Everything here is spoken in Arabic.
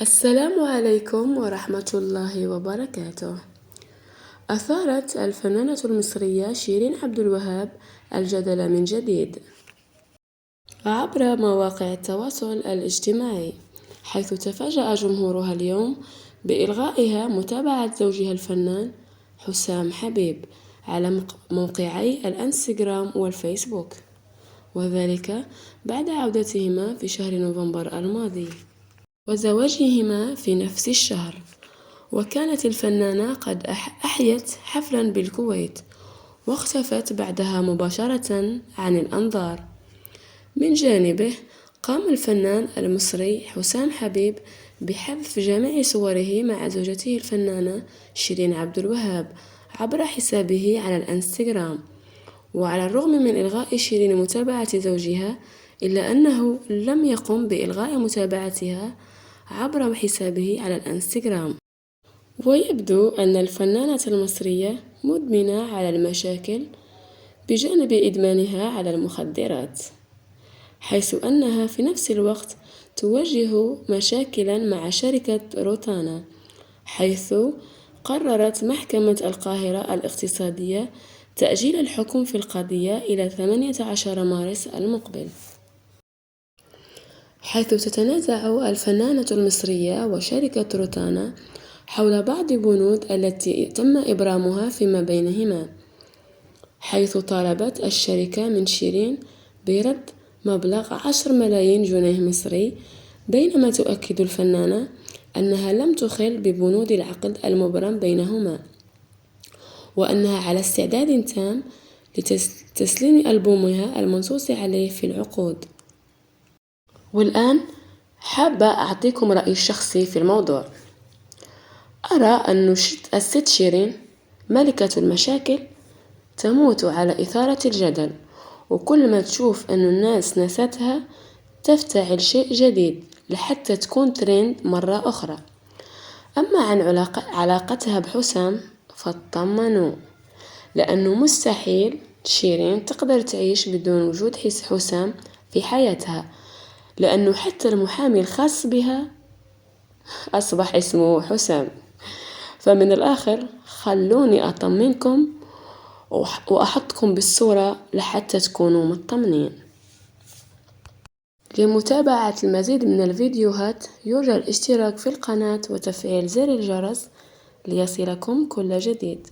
السلام عليكم ورحمة الله وبركاته. أثارت الفنانة المصرية شيرين عبد الوهاب الجدل من جديد عبر مواقع التواصل الاجتماعي، حيث تفاجأ جمهورها اليوم بإلغائها متابعة زوجها الفنان حسام حبيب على موقعي الانستغرام والفيسبوك، وذلك بعد عودتهما في شهر نوفمبر الماضي وزواجهما في نفس الشهر. وكانت الفنانة قد أحيت حفلا بالكويت واختفت بعدها مباشرة عن الأنظار. من جانبه قام الفنان المصري حسام حبيب بحذف جميع صوره مع زوجته الفنانة شيرين عبد الوهاب عبر حسابه على الانستغرام. وعلى الرغم من إلغاء شيرين متابعة زوجها، إلا أنه لم يقم بإلغاء متابعتها عبر حسابه على الانستغرام. ويبدو أن الفنانة المصرية مدمنة على المشاكل بجانب إدمانها على المخدرات، حيث أنها في نفس الوقت تواجه مشاكلا مع شركة روتانا، حيث قررت محكمة القاهرة الاقتصادية تأجيل الحكم في القضية إلى 18 مارس المقبل، حيث تتنازع الفنانة المصرية وشركة روتانا حول بعض البنود التي تم إبرامها فيما بينهما، حيث طالبت الشركة من شيرين برد مبلغ 10 ملايين جنيه مصري، بينما تؤكد الفنانة أنها لم تخل ببنود العقد المبرم بينهما، وأنها على استعداد تام لتسليم ألبومها المنصوص عليه في العقود. والآن حابة أعطيكم رأيي الشخصي في الموضوع. أرى أن الست شيرين ملكة المشاكل تموت على إثارة الجدل، وكل ما تشوف أن الناس نستها تفتعل شيء جديد لحتى تكون ترند مرة أخرى. أما عن علاقتها بحسام فاطمنوا، لأنه مستحيل شيرين تقدر تعيش بدون وجود حسام في حياتها، لأنه حتى المحامي الخاص بها أصبح اسمه حسام. فمن الآخر خلوني أطمنكم وأحطكم بالصورة لحتى تكونوا مطمنين. لمتابعة المزيد من الفيديوهات يرجى الاشتراك في القناة وتفعيل زر الجرس ليصلكم كل جديد.